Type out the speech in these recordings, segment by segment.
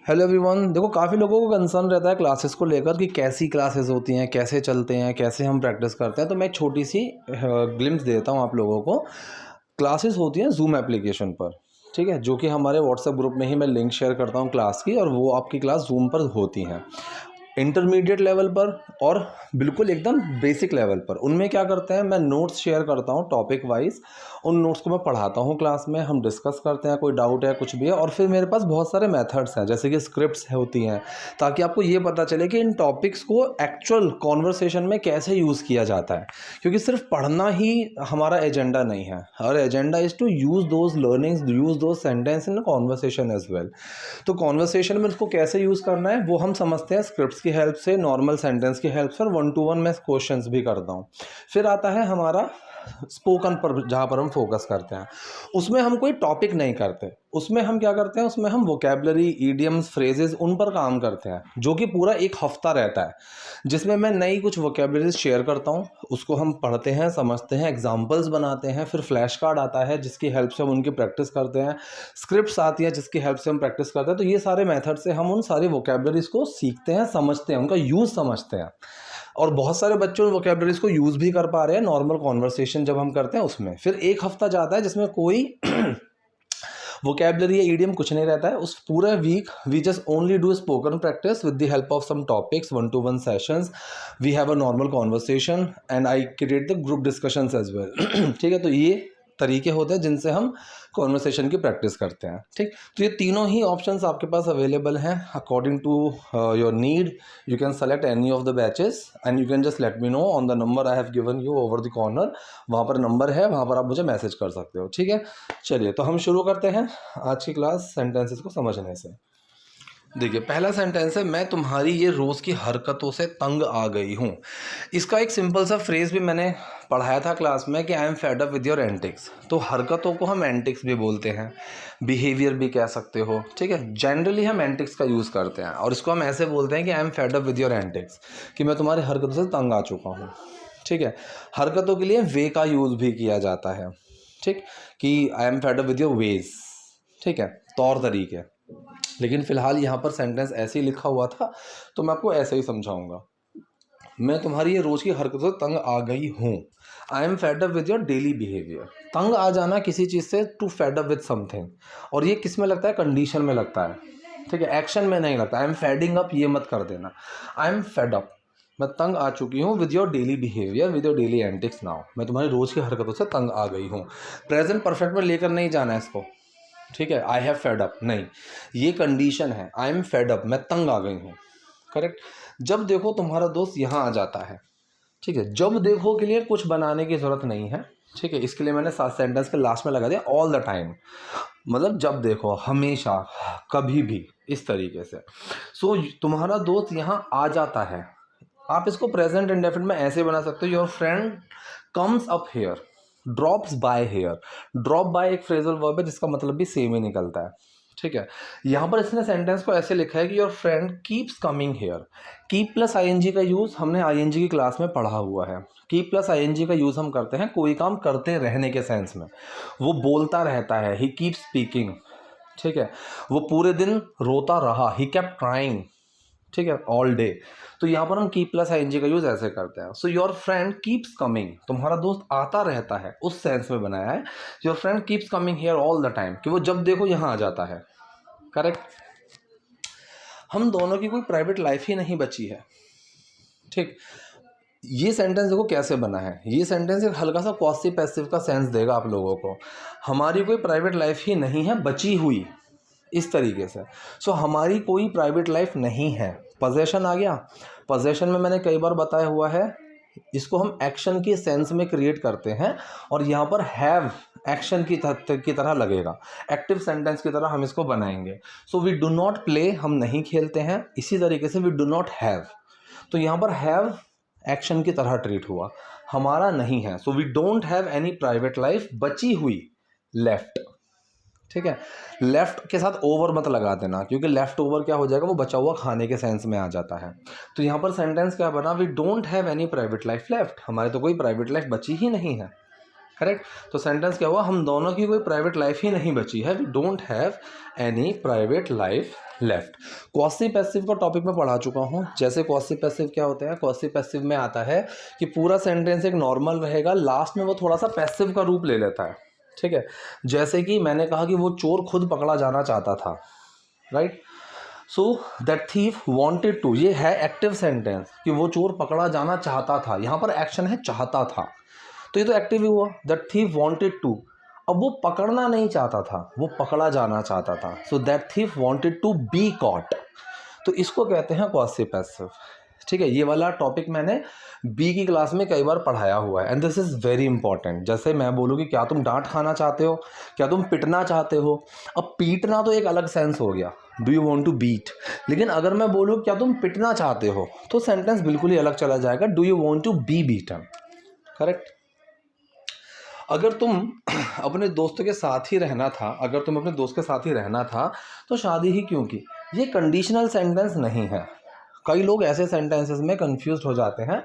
Hello everyone. देखो काफ़ी लोगों को कंसर्न रहता है क्लासेस को लेकर कि कैसी क्लासेस होती हैं, कैसे चलते हैं, कैसे हम प्रैक्टिस करते हैं। तो मैं एक छोटी सी ग्लिम्स देता हूँ आप लोगों को। क्लासेस होती हैं जूम एप्लीकेशन पर, ठीक है, जो कि हमारे व्हाट्सएप ग्रुप में ही मैं लिंक शेयर करता हूँ क्लास की, और वो आपकी क्लास जूम पर होती हैं इंटरमीडिएट लेवल पर और बिल्कुल एकदम बेसिक लेवल पर। उनमें क्या करते हैं, मैं नोट्स शेयर करता हूँ टॉपिक वाइज। उन नोट्स को मैं पढ़ाता हूँ क्लास में, हम डिस्कस करते हैं, कोई डाउट है कुछ भी है। और फिर मेरे पास बहुत सारे मेथड्स हैं, जैसे कि स्क्रिप्ट्स होती हैं, ताकि आपको ये पता चले कि इन टॉपिक्स को एक्चुअल कॉन्वर्सेशन में कैसे यूज़ किया जाता है। क्योंकि सिर्फ पढ़ना ही हमारा एजेंडा नहीं है, और agenda is to use those learnings, use those sentence in conversation as well. तो कॉन्वर्सेशन में उसको कैसे यूज़ करना है वो हम समझते हैं स्क्रिप्ट्स की हेल्प से, नॉर्मल सेंटेंस की हेल्प से, और 1 to 1 मैं क्वेश्चंस भी करता हूँ। फिर आता है हमारा स्पोकन पर, जहाँ पर हम फोकस करते हैं। उसमें हम कोई टॉपिक नहीं करते, उसमें हम क्या करते हैं, उसमें हम वोकेबलरी, ईडियम्स, फ्रेजेस उन पर काम करते हैं, जो कि पूरा एक हफ्ता रहता है, जिसमें मैं नई कुछ वोकेबलरीज शेयर करता हूँ। उसको हम पढ़ते हैं, समझते हैं, एग्जाम्पल्स बनाते हैं। फिर फ्लैश कार्ड आता है जिसकी हेल्प से हम उनकी प्रैक्टिस करते हैं। स्क्रिप्ट्स आती हैं जिसकी हेल्प से हम प्रैक्टिस करते हैं। तो ये सारे मेथड से हम उन सारी वोकेबलरीज को सीखते हैं, समझते हैं, उनका यूज़ समझते हैं। और बहुत सारे बच्चे उन वोकेबलरीज को यूज़ भी कर पा रहे हैं नॉर्मल कॉन्वर्सेशन जब हम करते हैं उसमें। फिर एक हफ्ता जाता है जिसमें कोई वोकेबलरी या ईडियम कुछ नहीं रहता है। उस पूरे week we just only do spoken practice with the help of some topics, 1 to 1 sessions. We have a normal conversation and I create the group discussions as well. ठीक है, तो ये तरीके होते हैं जिनसे हम कॉन्वर्सेशन की प्रैक्टिस करते हैं। ठीक, तो ये तीनों ही ऑप्शंस आपके पास अवेलेबल हैं according to your need. You can select any of the batches and you can just let me know on the number I have given you over the corner. वहाँ पर नंबर है, वहाँ पर आप मुझे मैसेज कर सकते हो। ठीक है, चलिए तो हम शुरू करते हैं आज की क्लास सेंटेंसेस को समझने से। देखिए, पहला सेंटेंस है, मैं तुम्हारी ये रोज़ की हरकतों से तंग आ गई हूँ। इसका एक सिंपल सा फ्रेज भी मैंने पढ़ाया था क्लास में कि आई am fed up with your antics. तो हरकतों को हम एंटिक्स भी बोलते हैं, बिहेवियर भी कह सकते हो। ठीक है, जनरली हम एंटिक्स का यूज़ करते हैं, और इसको हम ऐसे बोलते हैं कि आई am fed up with your antics, कि मैं तुम्हारी हरकतों से तंग आ चुका हूँ। ठीक है, हरकतों के लिए वे का यूज़ भी किया जाता है। ठीक, कि आई am fed up with your ways. ठीक है, तौर तरीके। लेकिन फ़िलहाल यहाँ पर सेंटेंस ऐसे ही लिखा हुआ था, तो मैं आपको ऐसे ही समझाऊंगा। मैं तुम्हारी ये रोज़ की हरकतों से तंग आ गई हूँ। I am fed up with your daily behaviour. तंग आ जाना किसी चीज़ से, to fed up with something. और ये किस में लगता है, कंडीशन में लगता है। ठीक है, एक्शन में नहीं लगता। आई एम फेडिंग अप ये मत कर देना। आई एम फेड अप, मैं तंग आ चुकी हूँ with your daily behaviour, with your daily antics now. मैं तुम्हारी रोज़ की हरकतों से तंग आ गई हूँ। प्रेजेंट परफेक्ट में लेकर नहीं जाना है इसको। ठीक है, आई हैव फेड अप नहीं, ये कंडीशन है। आई एम फेड अप, मैं तंग आ गई हूँ। करेक्ट। जब देखो तुम्हारा दोस्त यहाँ आ जाता है। ठीक है, जब देखो के लिए कुछ बनाने की ज़रूरत नहीं है। ठीक है, इसके लिए मैंने सात सेंटेंस के लास्ट में लगा दिया ऑल द टाइम, मतलब जब देखो, हमेशा, कभी भी, इस तरीके से। सो तुम्हारा दोस्त यहाँ आ जाता है। आप इसको प्रेजेंट इंडेफिनिट में ऐसे बना सकते हो, your friend comes up here, drops by here. Drop by एक फ्रेजल वर्ब है जिसका मतलब भी सेम ही निकलता है। ठीक है, यहाँ पर इसने सेंटेंस को ऐसे लिखा है कि your friend keeps coming here. Keep plus ING का यूज़ हमने आईएनजी की क्लास में पढ़ा हुआ है। कीप प्लस आईएनजी का यूज़ हम करते हैं कोई काम करते रहने के सेंस में। वो बोलता रहता है, ही कीप स्पीकिंग। ठीक है, वो पूरे दिन रोता रहा, ही केप्ट क्राइंग। ठीक है, ऑल डे। तो यहाँ पर हम कीप प्लस आईएनजी का यूज ऐसे करते हैं। So your friend keeps coming, तुम्हारा दोस्त आता रहता है, उस सेंस में बनाया है। Your friend keeps coming here all the time, कि वो जब देखो यहाँ आ जाता है। करेक्ट। हम दोनों की कोई प्राइवेट लाइफ ही नहीं बची है। ठीक, ये सेंटेंस देखो कैसे बना है। ये सेंटेंस एक हल्का सा पॉजिटिव पैसिव का सेंस देगा आप लोगों को। हमारी कोई प्राइवेट लाइफ ही नहीं है बची हुई, इस तरीके से। सो हमारी कोई प्राइवेट लाइफ नहीं है। पोजेशन आ गया। पोजेशन में मैंने कई बार बताया हुआ है, इसको हम एक्शन की सेंस में क्रिएट करते हैं, और यहाँ पर हैव एक्शन की तरह लगेगा, एक्टिव सेंटेंस की तरह हम इसको बनाएंगे। So we do not play, हम नहीं खेलते हैं। इसी तरीके से वी डू नॉट हैव, तो यहाँ पर हैव एक्शन की तरह ट्रीट हुआ, हमारा नहीं है। So we don't have any private life बची हुई, लेफ्ट। ठीक है, लेफ्ट के साथ ओवर मत लगा देना, क्योंकि लेफ्ट ओवर क्या हो जाएगा, वो बचा हुआ खाने के सेंस में आ जाता है। तो यहाँ पर सेंटेंस क्या बना, we don't have any private life left. हमारे तो कोई प्राइवेट लाइफ बची ही नहीं है। करेक्ट। तो सेंटेंस क्या हुआ, हम दोनों की कोई प्राइवेट लाइफ ही नहीं बची है, we don't have any private life left. Quasi passive का टॉपिक मैं पढ़ा चुका हूँ। जैसे क्वासी पैसिव क्या होता है, क्वासी पैसिव में आता है कि पूरा सेंटेंस एक नॉर्मल रहेगा, लास्ट में वो थोड़ा सा पैसिव का रूप ले लेता है, ठीक है। जैसे कि मैंने कहा कि वो चोर खुद पकड़ा जाना चाहता था, right. So that thief wanted to, ये है एक्टिव सेंटेंस कि वो चोर पकड़ा जाना चाहता था, यहाँ पर एक्शन है चाहता था, तो ये तो एक्टिव ही हुआ। दैट थीफ वांटेड टू, अब वो पकड़ना नहीं चाहता था, वो पकड़ा जाना चाहता था। So that thief wanted to be caught, तो इसको कहते हैं क्वासी पैसिव, ठीक है। ये वाला टॉपिक मैंने बी की क्लास में कई बार पढ़ाया हुआ है, and this is very important. जैसे मैं बोलूँ कि क्या तुम डांट खाना चाहते हो, क्या तुम पिटना चाहते हो। अब पीटना तो एक अलग सेंस हो गया, do you want to beat, लेकिन अगर मैं बोलूँ क्या तुम पिटना चाहते हो, तो सेंटेंस बिल्कुल ही अलग चला जाएगा, do you want to be beaten, correct. अगर तुम अपने दोस्त के साथ ही रहना था, अगर तुम अपने दोस्त के साथ ही रहना था तो शादी ही क्यों की, ये कंडीशनल सेंटेंस नहीं है। कई लोग ऐसे सेंटेंसेस में कंफ्यूज हो जाते हैं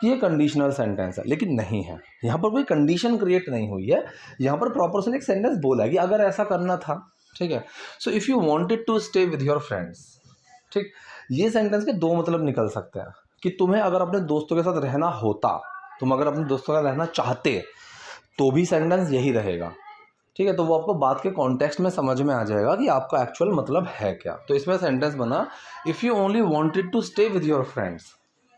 कि ये कंडीशनल सेंटेंस है, लेकिन नहीं है। यहाँ पर कोई कंडीशन क्रिएट नहीं हुई है, यहाँ पर प्रॉपर से एक सेंटेंस बोला है कि अगर ऐसा करना था, ठीक है। So if you wanted to stay with your friends, ठीक, ये सेंटेंस के दो मतलब निकल सकते हैं कि तुम्हें अगर अपने दोस्तों के साथ रहना होता, तुम अगर अपने दोस्तों के साथ रहना चाहते, तो भी सेंटेंस यही रहेगा, ठीक है। तो वो आपको बात के कॉन्टेक्स्ट में समझ में आ जाएगा कि आपका एक्चुअल मतलब है क्या। तो इसमें सेंटेंस बना, if you only wanted to stay with your friends,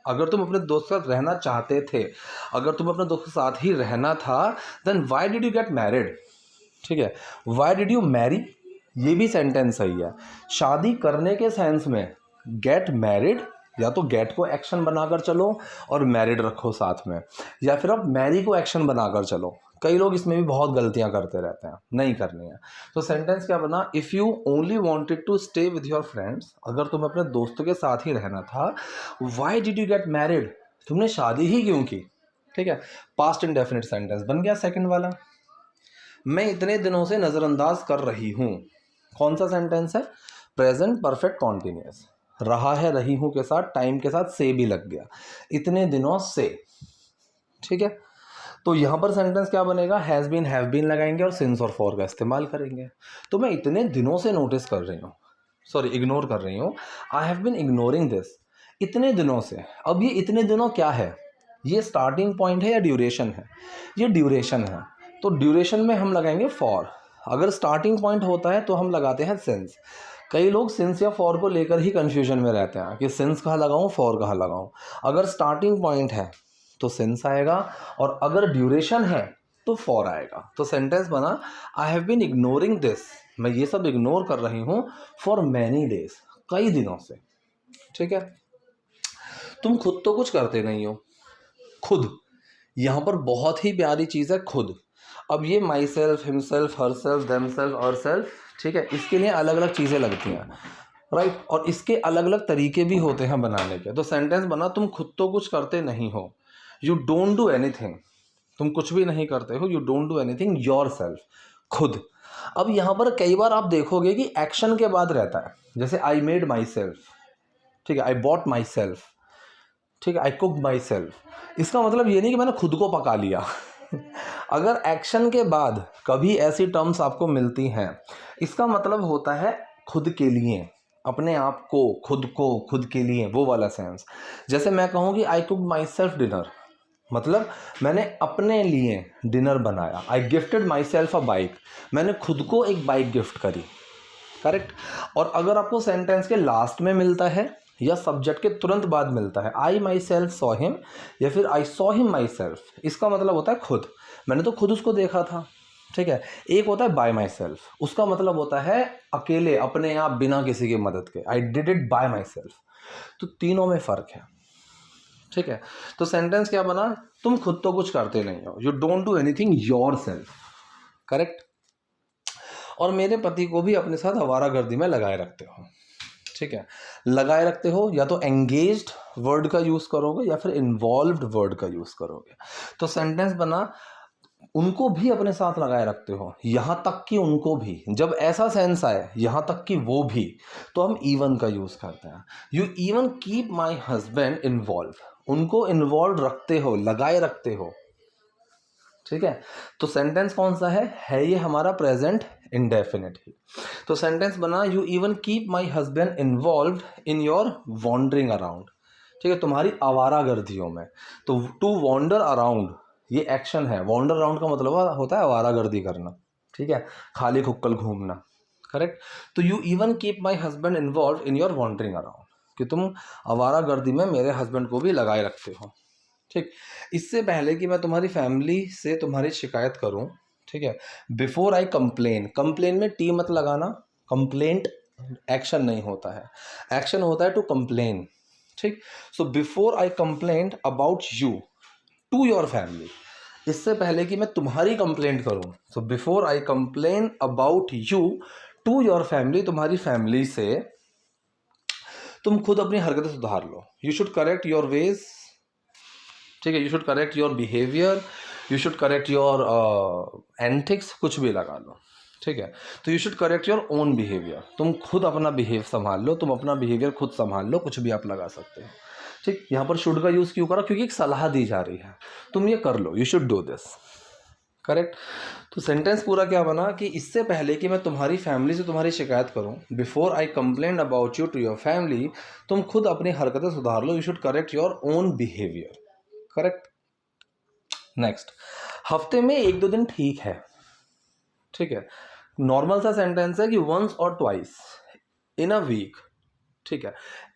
अगर तुम अपने दोस्त के साथ रहना चाहते थे, अगर तुम अपने दोस्त के साथ ही रहना था, then why did you get married, ठीक है। व्हाई डिड यू मैरी, ये भी सेंटेंस सही है। शादी करने के सेंस में गेट मैरिड, या तो गेट को एक्शन बनाकर चलो और मैरिड रखो साथ में, या फिर आप मैरी को एक्शन बनाकर चलो। कई लोग इसमें भी बहुत गलतियां करते रहते हैं, नहीं करनी है। तो सेंटेंस क्या बना, if you only wanted to stay with your friends, अगर तुम्हें अपने दोस्तों के साथ ही रहना था, why did you get married, तुमने शादी ही क्यों की, ठीक है। पास्ट इंडेफिनिट सेंटेंस बन गया सेकंड वाला। मैं इतने दिनों से नज़रअंदाज कर रही हूँ, कौन सा सेंटेंस है, प्रेजेंट परफेक्ट कॉन्टिन्यूस, रहा है रही हूँ के साथ टाइम के साथ से भी लग गया, इतने दिनों से, ठीक है। तो यहाँ पर सेंटेंस क्या बनेगा, हैज़ बीन हैव बीन लगाएंगे और सिंस और फॉर का इस्तेमाल करेंगे। तो मैं इतने दिनों से नोटिस कर रही हूँ, सॉरी इग्नोर कर रही हूँ, I have been ignoring this, इतने दिनों से। अब ये इतने दिनों क्या है, ये स्टार्टिंग पॉइंट है या ड्यूरेशन है, ये ड्यूरेशन है। तो ड्यूरेशन में हम लगाएंगे फॉर, अगर स्टार्टिंग पॉइंट होता है तो हम लगाते हैं सिंस। कई लोग सिंस या फॉर को लेकर ही कन्फ्यूजन में रहते हैं कि सिंस कहाँ लगाऊं, फॉर कहाँ लगाऊं। अगर स्टार्टिंग पॉइंट है तो सिंस आएगा, और अगर ड्यूरेशन है तो फॉर आएगा। तो सेंटेंस बना, I have been ignoring this, मैं ये सब इग्नोर कर रही हूँ, फॉर मैनी डेज, कई दिनों से, ठीक है। तुम खुद तो कुछ करते नहीं हो, खुद, यहाँ पर बहुत ही प्यारी चीज़ है खुद। अब ये my self, himself, her self, them self, और सेल्फ, ठीक है, इसके लिए अलग अलग चीज़ें लगती हैं, राइट। और इसके अलग अलग तरीके भी होते हैं बनाने के। तो सेंटेंस बना, तुम खुद तो कुछ करते नहीं हो, यू डोंट डू एनीथिंग, तुम कुछ भी नहीं करते हो, you don't do anything your self, खुद। अब यहाँ पर कई बार आप देखोगे कि एक्शन के बाद रहता है, जैसे आई मेड माई सेल्फ, ठीक है, आई बॉट माई सेल्फ, ठीक है, आई कुक माई सेल्फ। इसका मतलब ये नहीं कि मैंने खुद को पका लिया अगर एक्शन के बाद कभी ऐसी टर्म्स आपको मिलती हैं, इसका मतलब होता है खुद के लिए, अपने आप को, खुद को, खुद के लिए, वो वाला सेंस। जैसे मैं कहूँ कि I cook my self dinner, मतलब मैंने अपने लिए डिनर बनाया। I gifted my self a bike, मैंने खुद को एक बाइक गिफ्ट करी, करेक्ट। और अगर आपको सेंटेंस के लास्ट में मिलता है या सब्जेक्ट के तुरंत बाद मिलता है, आई माई सेल्फ सॉ हिम, या फिर I saw him my self, इसका मतलब होता है खुद, मैंने तो खुद उसको देखा था, ठीक है। एक होता है बाय माई सेल्फ, उसका मतलब होता है अकेले, अपने आप, बिना किसी की मदद के, I did it by my self. तो तीनों में फ़र्क है, ठीक है। तो सेंटेंस क्या बना, तुम खुद तो कुछ करते नहीं हो, you don't do anything your self, correct. और मेरे पति को भी अपने साथ आवारागर्दी में लगाए रखते हो, ठीक है। लगाए रखते हो, या तो एंगेज्ड वर्ड का यूज़ करोगे या फिर इन्वॉल्व्ड वर्ड का यूज़ करोगे। तो सेंटेंस बना, उनको भी अपने साथ लगाए रखते हो, यहाँ तक कि उनको भी। जब ऐसा सेंस आए, यहाँ तक कि वो भी, तो हम इवन का यूज़ करते हैं। You even keep my husband involve, उनको इन्वॉल्व रखते हो, लगाए रखते हो, ठीक है, तो सेंटेंस कौन सा है ये हमारा प्रेजेंट इंडेफिनिट ही। तो सेंटेंस बना, you even keep my husband involve in your wandering around. ठीक है, तुम्हारी आवारागर्दियों में। तो टू वॉन्डर अराउंड ये एक्शन है, वॉन्डर अराउंड का मतलब होता है आवारागर्दी करना। ठीक है, खाली खुक्कल घूमना। करेक्ट, तो you even keep my husband involve in your wandering around, कि तुम आवारागर्दी में मेरे हस्बैंड को भी लगाए रखते हो। ठीक, इससे पहले कि मैं तुम्हारी फैमिली से तुम्हारी शिकायत करूं, ठीक है, बिफोर आई कंप्लेन, कंप्लेन में टी मत लगाना, कंप्लेंट एक्शन नहीं होता है, एक्शन होता है टू कंप्लेन। ठीक, so before I complaint about you to your family, इससे पहले कि मैं तुम्हारी कंप्लेंट करूं, so before I complain about you to your family, तुम्हारी फैमिली से तुम खुद अपनी हरकतें सुधार लो। You should correct your ways. ठीक है, you should correct your behaviour, you should correct your antics, कुछ भी लगा लो। ठीक है, तो you should correct your own behaviour, तुम खुद अपना बिहेव संभाल लो, तुम अपना बिहेवियर खुद संभाल लो, कुछ भी आप लगा सकते हो। ठीक, यहाँ पर शुड का यूज़ क्यों करा, क्योंकि एक सलाह दी जा रही है, तुम ये कर लो, you should do this. Correct, तो सेंटेंस पूरा क्या बना कि इससे पहले कि मैं तुम्हारी फैमिली से तुम्हारी शिकायत करूं, before I complain about you to your family, तुम खुद अपनी हरकतें सुधार लो, you should correct your own behaviour. Correct, next, हफ्ते में 1-2 दिन ठीक है। ठीक है, नॉर्मल सा सेंटेंस है कि वंस और ट्वाइस इन अ वीक। ठीक है,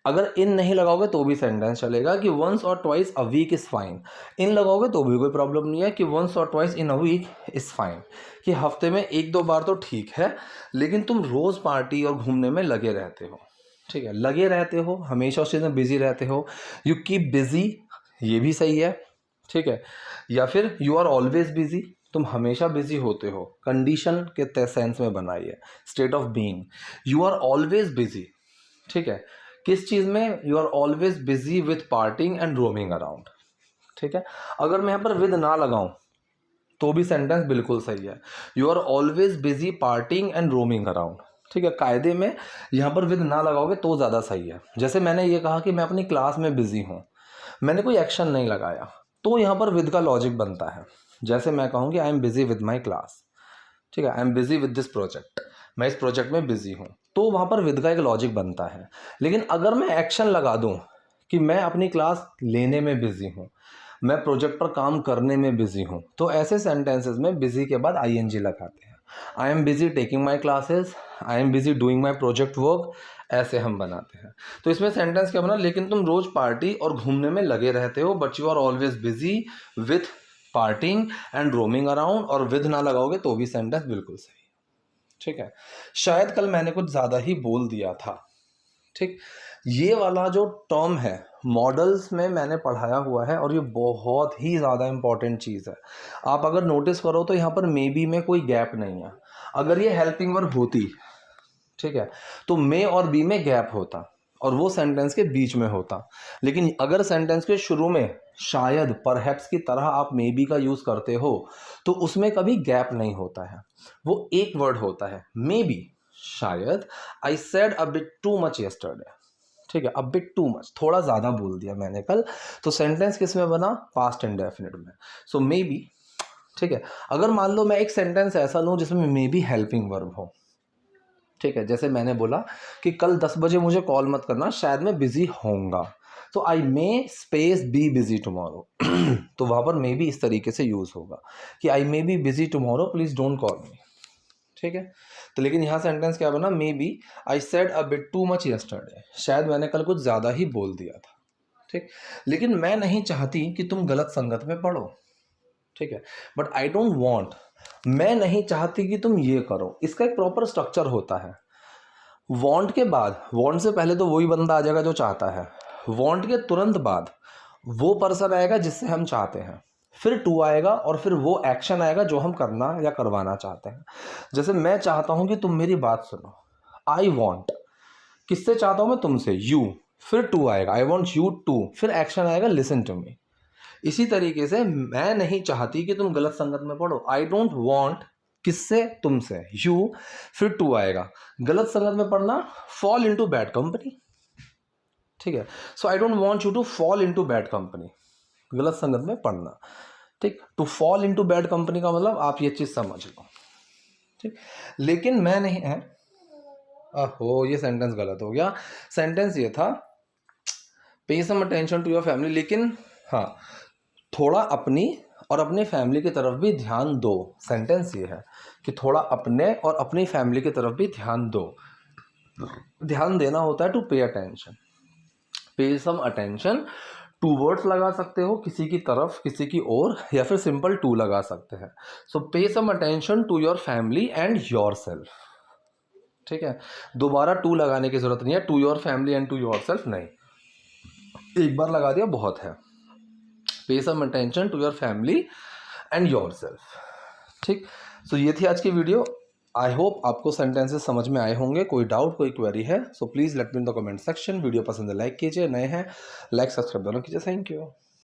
अगर इन नहीं लगाओगे तो भी सेंटेंस चलेगा कि वंस और twice a week is fine. इन लगाओगे तो भी कोई प्रॉब्लम नहीं है कि वंस और twice in a week is fine, कि हफ्ते में 1-2 बार तो ठीक है, लेकिन तुम रोज पार्टी और घूमने में लगे रहते हो। ठीक है, लगे रहते हो, हमेशा उस चीज़ में बिजी रहते हो, यू कीप बिजी, ये भी सही है। ठीक है, या फिर यू आर ऑलवेज बिजी, तुम हमेशा बिजी होते हो, कंडीशन के सेंस में बनाई है, state of being, you are always busy. ठीक है, किस चीज़ में, you are always busy with partying and roaming around. ठीक है, अगर मैं यहाँ पर विद ना लगाऊं तो भी सेंटेंस बिल्कुल सही है, you are always busy partying and roaming around. ठीक है, कायदे में यहाँ पर विद ना लगाओगे तो ज़्यादा सही है। जैसे मैंने ये कहा कि मैं अपनी क्लास में बिजी हूँ, मैंने कोई एक्शन नहीं लगाया, तो यहाँ पर विद का लॉजिक बनता है। जैसे मैं कहूँ कि I am busy with my class, ठीक है, I am busy with this project, मैं इस प्रोजेक्ट में बिजी हूँ, तो वहाँ पर विद का एक लॉजिक बनता है। लेकिन अगर मैं एक्शन लगा दूँ कि मैं अपनी क्लास लेने में बिजी हूँ, मैं प्रोजेक्ट पर काम करने में बिजी हूँ, तो ऐसे सेंटेंसेस में बिजी के बाद आईएनजी लगाते हैं। I am busy taking my classes, I am busy doing my project work, ऐसे हम बनाते हैं। तो इसमें सेंटेंस क्या बना, लेकिन तुम रोज पार्टी और घूमने में लगे रहते हो, but you are always busy with partying and roaming around, और विद ना लगाओगे तो भी सेंटेंस बिल्कुल सही। ठीक है, शायद कल मैंने कुछ ज़्यादा ही बोल दिया था। ठीक, ये वाला जो टर्म है मॉडल्स में मैंने पढ़ाया हुआ है, और ये बहुत ही ज़्यादा इंपॉर्टेंट चीज़ है। आप अगर नोटिस करो तो यहाँ पर मे बी में कोई गैप नहीं है। अगर ये हेल्पिंग वर्ब होती, ठीक है, तो मे और बी में गैप होता और वो सेंटेंस के बीच में होता। लेकिन अगर सेंटेंस के शुरू में शायद परहैप्स की तरह आप मे बी का यूज़ करते हो, तो उसमें कभी गैप नहीं होता है, वो एक वर्ड होता है, मे बी, शायद। आई said a bit too much yesterday. ठीक है, अ बिट टू मच, थोड़ा ज़्यादा बोल दिया मैंने कल, तो सेंटेंस किस में बना, पास्ट इंडेफिनिट में, सो मे बी। ठीक है, अगर मान लो मैं एक सेंटेंस ऐसा लूँ जिसमें मे बी हेल्पिंग वर्ब हो, ठीक है, जैसे मैंने बोला कि कल 10 बजे मुझे कॉल मत करना, शायद मैं बिजी होऊंगा, तो आई मे स्पेस बी बिजी टुमारो। तो वहाँ पर मे बी इस तरीके से यूज़ होगा कि I may be busy tomorrow, please don't call me. ठीक है, तो लेकिन यहाँ सेंटेंस क्या बना, maybe I said a bit too much yesterday, शायद मैंने कल कुछ ज़्यादा ही बोल दिया था। ठीक, लेकिन मैं नहीं चाहती कि तुम गलत संगत में पढ़ो। ठीक है, बट आई डोंट वॉन्ट, मैं नहीं चाहती कि तुम ये करो, इसका एक प्रॉपर स्ट्रक्चर होता है। वांट के बाद, वांट से पहले तो वही बंदा आ जाएगा जो चाहता है, वांट के तुरंत बाद वो पर्सन आएगा जिससे हम चाहते हैं, फिर टू आएगा और फिर वो एक्शन आएगा जो हम करना या करवाना चाहते हैं। जैसे मैं चाहता हूं कि तुम मेरी बात सुनो, आई वॉन्ट, किससे चाहता हूं मैं, तुमसे, यू, फिर टू आएगा, आई वॉन्ट यू टू, फिर एक्शन आएगा लिसन टू मी। इसी तरीके से मैं नहीं चाहती कि तुम गलत संगत में पढ़ो, आई डोंट वॉन्ट, किससे, तुमसे, यू, फिर टू आएगा, गलत संगत में पढ़ना, फॉल इनटू बैड कंपनी। ठीक है, so I don't want you to fall into bad company, गलत संगत में पढ़ना। ठीक, to fall into bad company का मतलब आप ये चीज समझ लो। ठीक, लेकिन मैं नहीं है, ओहो ये सेंटेंस गलत हो गया। सेंटेंस ये था pay some attention to your family, लेकिन हाँ थोड़ा अपनी और अपनी फैमिली की तरफ भी ध्यान दो। सेंटेंस ये है कि थोड़ा अपने और अपनी फैमिली की तरफ भी ध्यान दो। ध्यान देना होता है टू पे अटेंशन। पे सम अटेंशन, टू वर्ड्स लगा सकते हो, किसी की तरफ, किसी की ओर, या फिर सिंपल टू लगा सकते हैं। So pay some attention to your family and yourself. ठीक है, दोबारा टू लगाने की जरूरत नहीं है, to your family and to yourself नहीं, एक बार लगा दिया बहुत है। Pay some attention to your family and yourself. ठीक, सो ये थी आज की वीडियो। आई होप आपको सेंटेंसेस समझ में आए होंगे। कोई डाउट, कोई क्वेरी है so please let me in the comment section. Video पसंद है लाइक कीजिए, नए हैं लाइक सब्सक्राइब दोनों कीजिए। Thank you.